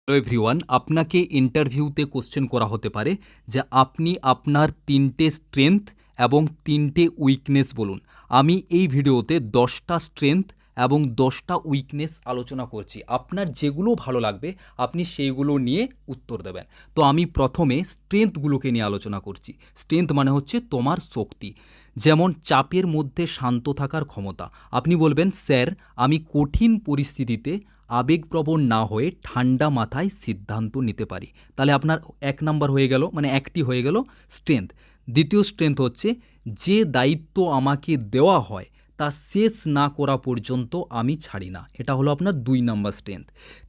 Hello everyone, আপনাকে ইন্টারভিউতে question করা হতে পারে যে আপনি আপনার ৩টে স্ট্রেংথ এবং ৩টে উইকনেস বলুন। আমি এই ভিডিওতে ১০টা স্ট্রেংথ এবং ১০টা উইকনেস আলোচনা করছি। আপনার যেগুলো ভালো লাগবে আপনি সেইগুলো নিয়ে উত্তর দেবেন। তো আমি প্রথমে স্ট্রেংথগুলোকে নিয়ে আলোচনা করছি। স্ট্রেংথ মানে হচ্ছে তোমার শক্তি। যেমন চাপের মধ্যে শান্ত থাকার ক্ষমতা। আপনি বলবেন, স্যার আমি কঠিন পরিস্থিতিতে আবেগপ্রবণ না হয়ে ঠান্ডা মাথায় সিদ্ধান্ত নিতে পারি। তাহলে আপনার ১ নাম্বার হয়ে গেল, মানে একটি হয়ে গেল স্ট্রেংথ। দ্বিতীয় স্ট্রেংথ হচ্ছে, যে দায়িত্ব আমাকে দেওয়া হয় তা শেষ না করা পর্যন্ত আমি ছাড়ি না। এটা হলো আপনার ২ নাম্বার স্ট্রেংথ।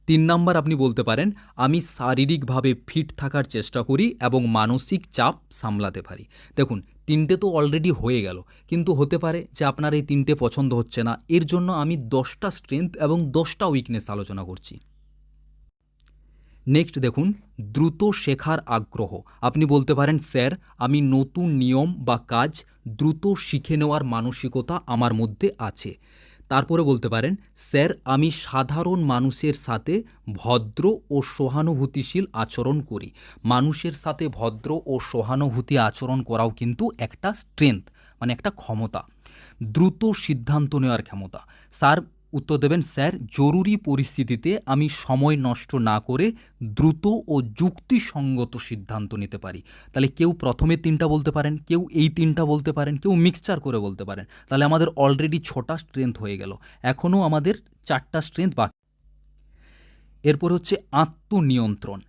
৩ নাম্বার আপনি বলতে পারেন, আমি শারীরিকভাবে ফিট থাকার চেষ্টা করি এবং মানসিক চাপ সামলাতে পারি। দেখুন, ৩টে তো অলরেডি হয়ে গেল, কিন্তু হতে পারে যে আপনার এই ৩টে পছন্দ হচ্ছে না। এর জন্য আমি ১০টা স্ট্রেংথ এবং ১০টা উইকনেস আলোচনা করছি। নেক্সট দেখুন, দ্রুত শেখার আগ্রহ। আপনি বলতে পারেন, স্যার আমি নতুন নিয়ম বা কাজ দ্রুত শিখে নেওয়ার মানসিকতা আমার মধ্যে আছে। তারপরে বলতে পারেন, স্যার আমি সাধারণ মানুষের সাথে ভদ্র ও সহানুভূতিশীল আচরণ করি। মানুষের সাথে ভদ্র ও সহানুভূতি আচরণ করাও কিন্তু একটা স্ট্রেংথ, মানে একটা ক্ষমতা। দ্রুত সিদ্ধান্ত নেওয়ার ক্ষমতা। স্যার উত্তর দেবেন, স্যার জরুরি পরিস্থিতিতে আমি সময় নষ্ট না করে দ্রুত ও যুক্তিসঙ্গত সিদ্ধান্ত নিতে পারি। তাহলে কেউ প্রথমে ৩টা বলতে পারেন, কেউ এই ৩টা বলতে পারেন, কেউ মিক্সচার করে বলতে পারেন। তাহলে আমাদের অলরেডি ৬টা স্ট্রেংথ হয়ে গেল, এখনও আমাদের ৪টা স্ট্রেংথ বাকি। এরপর হচ্ছে আত্মনিয়ন্ত্রণ।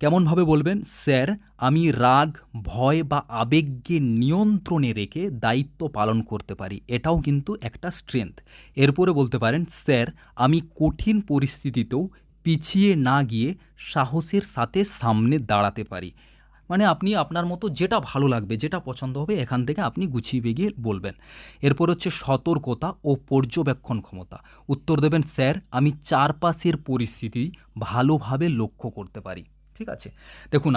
কেমনভাবে বলবেন, স্যার আমি রাগ, ভয় বা আবেগকে নিয়ন্ত্রণে রেখে দায়িত্ব পালন করতে পারি। এটাও কিন্তু একটা স্ট্রেংথ। এরপরে বলতে পারেন, স্যার আমি কঠিন পরিস্থিতিতেও পিছিয়ে না গিয়ে সাহসের সাথে সামনে দাঁড়াতে পারি। মানে আপনি আপনার মতো যেটা ভালো লাগবে, যেটা পছন্দ হবে, এখান থেকে আপনি গুছিয়ে বেগিয়ে বলবেন। এরপর হচ্ছে সতর্কতা ও পর্যবেক্ষণ ক্ষমতা। উত্তর দেবেন, স্যার আমি চারপাশের পরিস্থিতি ভালোভাবে লক্ষ্য করতে পারি। ঠিক আছে, দেখুন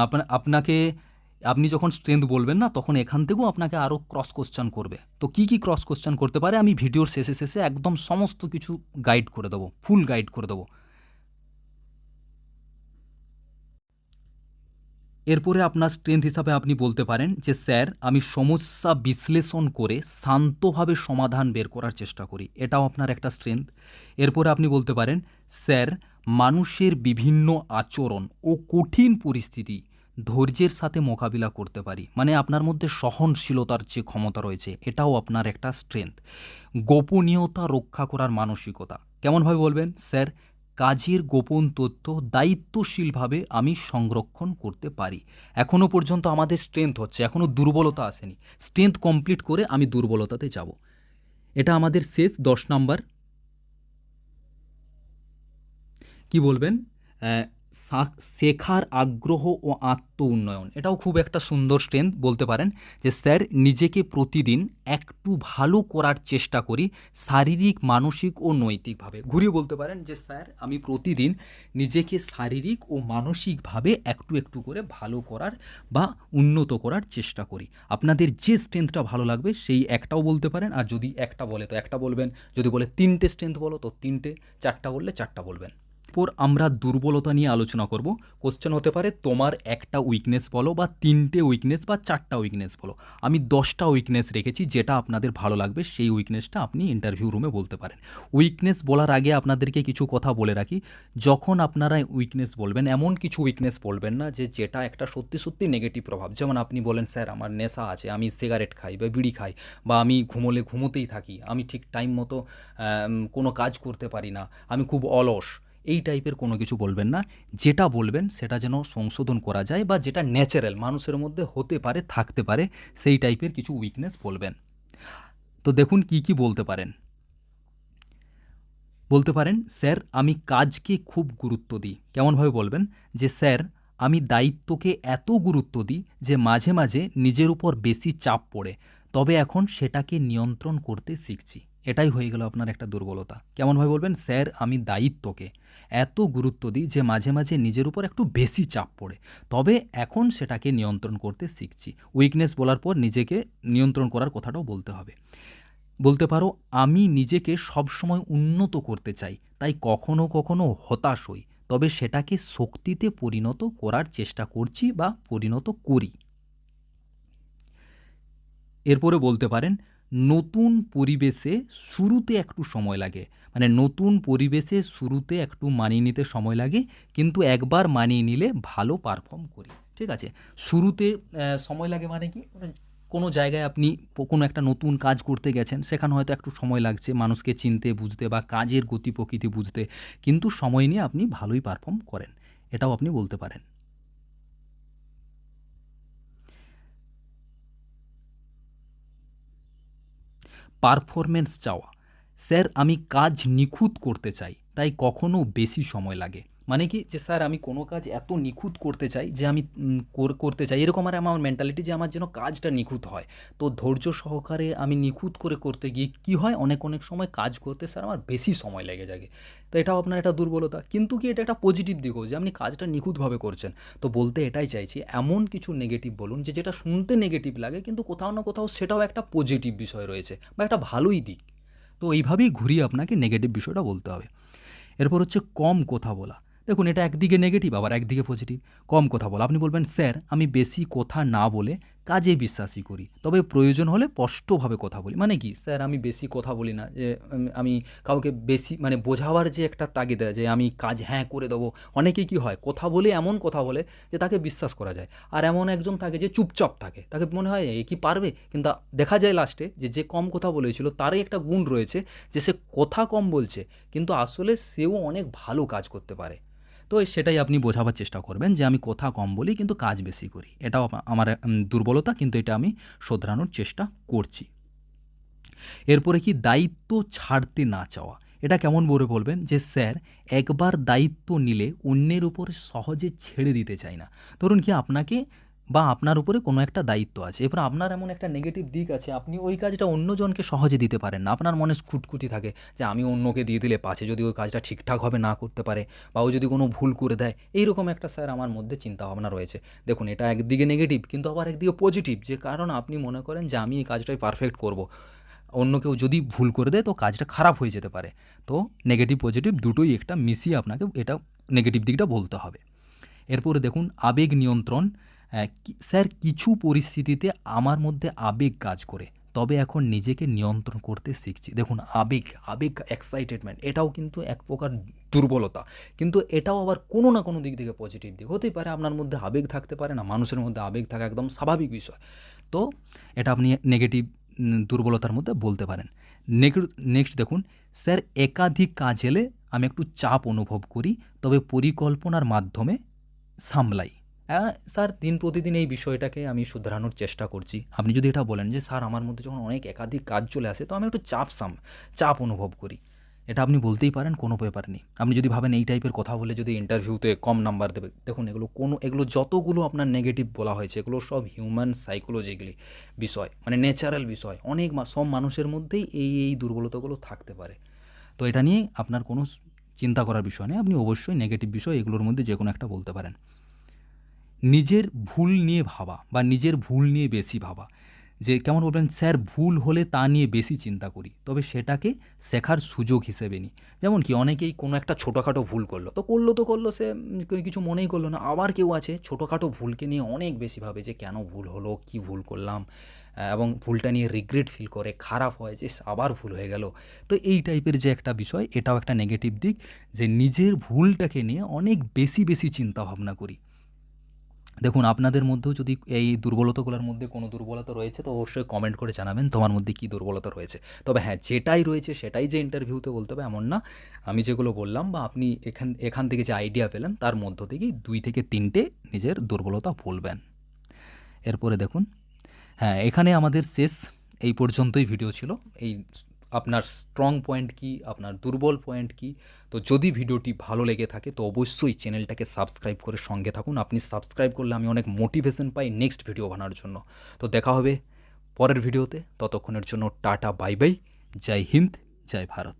আপনি যখন স্ট্রেংথ বলবেন না, তখন এখান থেকেও আপনাকে আরও ক্রস কোশ্চেন করবে। তো কি কি ক্রস কোশ্চেন করতে পারে আমি ভিডিওর শেষে শেষে একদম সমস্ত কিছু গাইড করে দেবো, ফুল গাইড করে দেবো। এরপরে আপনার স্ট্রেংথ হিসাবে আপনি বলতে পারেন যে, স্যার আমি সমস্যা বিশ্লেষণ করে শান্তভাবে সমাধান বের করার চেষ্টা করি। এটাও আপনার একটা স্ট্রেংথ। এরপরে আপনি বলতে পারেন, স্যার মানুষের বিভিন্ন আচরণ ও কঠিন পরিস্থিতি ধৈর্যের সাথে মোকাবিলা করতে পারি। মানে আপনার মধ্যে সহনশীলতার যে ক্ষমতা রয়েছে, এটাও আপনার একটা স্ট্রেংথ। গোপনীয়তা রক্ষা করার মানসিকতা। কেমনভাবে বলবেন, স্যার কাজের গোপন তথ্য দায়িত্বশীলভাবে আমি সংরক্ষণ করতে পারি। এখনও পর্যন্ত আমাদের স্ট্রেংথ হচ্ছে, এখনও দুর্বলতা আসেনি। স্ট্রেংথ কমপ্লিট করে আমি দুর্বলতাতে যাব। এটা আমাদের শেষ ১০ নাম্বার। কি বলবেন, শেখার আগ্রহ ও আত্ম উন্নয়ন। এটাও খুব একটা সুন্দর স্ট্রেংথ। বলতে পারেন যে, স্যার নিজেকে প্রতিদিন একটু ভালো করার চেষ্টা করি, শারীরিক, মানসিক ও নৈতিকভাবে। ঘুরিয়ে বলতে পারেন যে, স্যার আমি প্রতিদিন নিজেকে শারীরিক ও মানসিকভাবে একটু একটু করে ভালো করার বা উন্নত করার চেষ্টা করি। আপনাদের যে স্ট্রেংথটা ভালো লাগবে সেই একটাও বলতে পারেন। আর যদি একটা বলে তো একটা বলবেন, যদি বলে ৩টে স্ট্রেংথ বলো তো ৩টে, ৪টা বললে ৪টা বলবেন। এরপর আমরা দুর্বলতা নিয়ে আলোচনা করব। কোশ্চেন হতে পারে, তোমার একটা উইকনেস বলো বা ৩টে উইকনেস বা ৪টা উইকনেস বলো। আমি 10টা উইকনেস রেখেছি, যেটা আপনাদের ভালো লাগবে সেই উইকনেসটা আপনি ইন্টারভিউ রুমে বলতে পারেন। উইকনেস বলার আগে আপনাদেরকে কিছু কথা বলে রাখি। যখন আপনারা উইকনেস বলবেন, এমন কিছু উইকনেস বলবেন না যেটা একটা সত্যি সত্যি নেগেটিভ প্রভাব। যেমন আপনি বলেন, স্যার আমার নেশা আছে, আমি সিগারেট খাই বা বিড়ি খাই, বা আমি ঘুমোতেই থাকি, আমি ঠিক টাইম মতো কোনো কাজ করতে পারি না, আমি খুব অলস। এই টাইপের কোনো কিছু বলবেন না। যেটা বলবেন সেটা যেন সংশোধন করা যায় বা যেটা ন্যাচারাল মানুষের মধ্যে হতে পারে, থাকতে পারে, সেই টাইপের কিছু উইকনেস বলবেন। তো দেখুন কি কি বলতে পারেন। বলতে পারেন, স্যার আমি কাজকে খুব গুরুত্ব দিই। কেমনভাবে বলবেন যে, স্যার আমি দায়িত্বকে এত গুরুত্ব দিই যে মাঝে মাঝে নিজের উপর বেশি চাপ পড়ে, তবে এখন সেটাকে নিয়ন্ত্রণ করতে শিখছি। এটাই হয়ে গেল আপনার একটা দুর্বলতা। কেমনভাবে বলবেন, স্যার আমি দায়িত্বকে এত গুরুত্ব দিই যে মাঝে মাঝে নিজের উপর একটু বেশি চাপ পড়ে, তবে এখন সেটাকে নিয়ন্ত্রণ করতে শিখছি। উইকনেস বলার পর নিজেকে নিয়ন্ত্রণ করার কথাটাও বলতে হবে। বলতে পারো, আমি নিজেকে সবসময় উন্নত করতে চাই, তাই কখনো কখনো হতাশ হই, তবে সেটাকে শক্তিতে পরিণত করার চেষ্টা করছি বা পরিণত করি। এরপরে বলতে পারেন নতুন পরিবেশে শুরুতে একটু সময় লাগে, মানে নতুন পরিবেশে শুরুতে একটু মানিয়ে নিতে সময় লাগে, কিন্তু একবার মানিয়ে নিলে ভালো পারফর্ম করি। ঠিক আছে, শুরুতে সময় লাগে মানে কি, কোনো জায়গায় আপনি কোনো একটা নতুন কাজ করতে গেছেন, সেখানে হয়তো একটু সময় লাগছে মানুষকে চিনতে বুঝতে বা কাজের গতি প্রকৃতি বুঝতে, কিন্তু সময় নিয়ে আপনি ভালোই পারফর্ম করেন, এটাও আপনি বলতে পারেন। পারফরমেন্স চাওয়া, স্যার আমি কাজ নিখুঁত করতে চাই, তাই কখনো বেশি সময় লাগে। মানে কি, যে স্যার আমি কোনো কাজ এত নিখুঁত করতে চাই যে আমি করতে চাই এরকম, আর আমার মেন্টালিটি যে আমার যেন কাজটা নিখুঁত হয়। তো ধৈর্য সহকারে আমি নিখুঁত করে করতে গিয়ে কী হয়, অনেক অনেক সময় কাজ করতে স্যার আমার বেশি সময় লেগে যায়। তো এটাও আপনার একটা দুর্বলতা, কিন্তু কি এটা একটা পজিটিভ দিকও যে আপনি কাজটা নিখুঁতভাবে করছেন। তো বলতে এটাই চাইছি, এমন কিছু নেগেটিভ বলুন যে যেটা শুনতে নেগেটিভ লাগে, কিন্তু কোথাও না কোথাও সেটাও একটা পজিটিভ বিষয় রয়েছে বা একটা ভালোই দিক। তো এইভাবেই ঘুরিয়ে আপনাকে নেগেটিভ বিষয়টা বলতে হবে। এরপর হচ্ছে কম কথা বলা। দেখুন, এটা একদিকে নেগেটিভ আবার একদিকে পজিটিভ। কম কথা বলা, আপনি বলবেন স্যার আমি বেশি কথা না বলে কাজে বিশ্বাসী করি, তবে প্রয়োজন হলে স্পষ্টভাবে কথা বলি। মানে কি, স্যার আমি বেশি কথা বলি না, যে আমি কাউকে বেশি মানে বোঝাবার যে একটা তাগিদা যে আমি কাজ হ্যাঁ করে দেবো। অনেকেই কি হয়, কথা বলে এমন কথা বলে যে তাকে বিশ্বাস করা যায়, আর এমন একজন থাকে যে চুপচাপ থাকে, তাকে মনে হয় এ কি পারবে, কিন্তু দেখা যায় লাস্টে যে কম কথা বলেছিল তারই একটা গুণ রয়েছে যে সে কথা কম বলছে, কিন্তু আসলে সেও অনেক ভালো কাজ করতে পারে। তো সেটাই আপনি বোঝাবার চেষ্টা করবেন যে আমি কথা কম বলি কিন্তু কাজ বেশি করি, এটাও আমার দুর্বলতা, কিন্তু এটা আমি শোধরানোর চেষ্টা করছি। এরপরে কি, দায়িত্ব ছাড়তে না চাওয়া। এটা কেমন করে বলবেন, যে স্যার একবার দায়িত্ব নিলে অন্যের উপরে সহজে ছেড়ে দিতে চাই না। ধরুন কি, আপনাকে বা আপনার উপরে কোনো একটা দায়িত্ব আছে, এরপর আপনার এমন একটা নেগেটিভ দিক আছে, আপনি ওই কাজটা অন্যজনকে সহজে দিতে পারেন না, আপনার মনে খুঁতখুঁতি থাকে যে আমি অন্যকে দিয়ে দিলে পাছে যদি ওই কাজটা ঠিকঠাকভাবে না করতে পারে বা ও যদি কোনো ভুল করে দেয়, এইরকম একটা স্যার আমার মধ্যে চিন্তাভাবনা রয়েছে। দেখুন, এটা একদিকে নেগেটিভ কিন্তু আবার একদিকে পজিটিভ, যে কারণ আপনি মনে করেন যে আমি এই কাজটাই পারফেক্ট করব, অন্য কেউ যদি ভুল করে দেয় তো কাজটা খারাপ হয়ে যেতে পারে। তো নেগেটিভ পজিটিভ দুটোই একটা মিশিয়ে আপনাকে এটা নেগেটিভ দিকটা বলতে হবে। এরপরে দেখুন আবেগ নিয়ন্ত্রণ। স্যার কিছু পরিস্থিতিতে আমার মধ্যে আবেগ কাজ করে, তবে এখন নিজেকে নিয়ন্ত্রণ করতে শিখছি। দেখুন, আবেগ আবেগ এক্সাইটেডমেন্ট এটাও কিন্তু এক প্রকার দুর্বলতা, কিন্তু এটাও আবার কোনো না কোনো দিক থেকে পজিটিভ দিক হতেই পারে। আপনার মধ্যে আবেগ থাকতে পারে না, মানুষের মধ্যে আবেগ থাকা একদম স্বাভাবিক বিষয়। তো এটা আপনি নেগেটিভ দুর্বলতার মধ্যে বলতে পারেন। নেক্সট দেখুন, স্যার একাধিক কাজ এলে আমি একটু চাপ অনুভব করি, তবে পরিকল্পনার মাধ্যমে সামলাই। স্যার দিন প্রতিদিন এই বিষয়টাকে আমি শুধরানোর চেষ্টা করছি। আপনি যদি এটা বলেন যে স্যার আমার মধ্যে যখন অনেক একাধিক কাজ চলে আসে তো আমি একটু চাপ অনুভব করি, এটা আপনি বলতেই পারেন, কোনো ব্যাপার নেই। আপনি যদি ভাবেন এই টাইপের কথা বলে যদি ইন্টারভিউতে কম নাম্বার দেবে, দেখুন এগুলো যতগুলো আপনার নেগেটিভ বলা হয়েছে এগুলো সব হিউম্যান সাইকোলজিক্যালি বিষয়, মানে ন্যাচারাল বিষয়। সব মানুষের মধ্যেই এই দুর্বলতাগুলো থাকতে পারে। তো এটা নিয়ে আপনার কোনো চিন্তা করার বিষয় নেই, আপনি অবশ্যই নেগেটিভ বিষয় এগুলোর মধ্যে যে কোনো একটা বলতে পারেন। নিজের ভুল নিয়ে ভাবা বা নিজের ভুল নিয়ে বেশি ভাবা, যে কেমন বলবেন, স্যার ভুল হলে তা নিয়ে বেশি চিন্তা করি, তবে সেটাকে শেখার সুযোগ হিসেবে নিই। যেমন কি, অনেকেই কোনো একটা ছোটোখাটো ভুল করলো সে কিছু মনেই করলো না। আবার কেউ আছে ছোটোখাটো ভুলকে নিয়ে অনেক বেশি ভাবে যে কেন ভুল হলো, কি ভুল করলাম, এবং ভুলটা নিয়ে রিগ্রেট ফিল করে, খারাপ হয় যে আবার ভুল হয়ে গেল। তো এই টাইপের যে একটা বিষয়, এটাও একটা নেগেটিভ দিক, যে নিজের ভুলটাকে নিয়ে অনেক বেশি চিন্তা ভাবনা করি। দেখুন, আপনাদের মধ্যেও যদি এই দুর্বলতাগুলোর মধ্যে কোনো দুর্বলতা রয়েছে তো অবশ্যই কমেন্ট করে জানাবেন তোমার মধ্যে কী দুর্বলতা রয়েছে। তবে হ্যাঁ, যেটাই রয়েছে সেটাই যে ইন্টারভিউতে বলতে হবে এমন না। আমি যেগুলো বললাম বা আপনি এখান থেকে যে আইডিয়া পেলেন তার মধ্য থেকেই 2 থেকে 3টে নিজের দুর্বলতা বলবেন। এরপরে দেখুন, হ্যাঁ এখানে আমাদের শেষ, এই পর্যন্তই ভিডিও ছিল। এই আপনার স্ট্রং পয়েন্ট কী, আপনার দুর্বল পয়েন্ট কী। তো যদি ভিডিওটি ভালো লেগে থাকে তো অবশ্যই চ্যানেলটাকে সাবস্ক্রাইব করে সঙ্গে থাকুন। আপনি সাবস্ক্রাইব করলে আমি অনেক মোটিভেশন পাই নেক্সট ভিডিও বানানোর জন্য। তো দেখা হবে পরের ভিডিওতে, ততক্ষণের জন্য টাটা বাই বাই, জয় হিন্দ, জয় ভারত।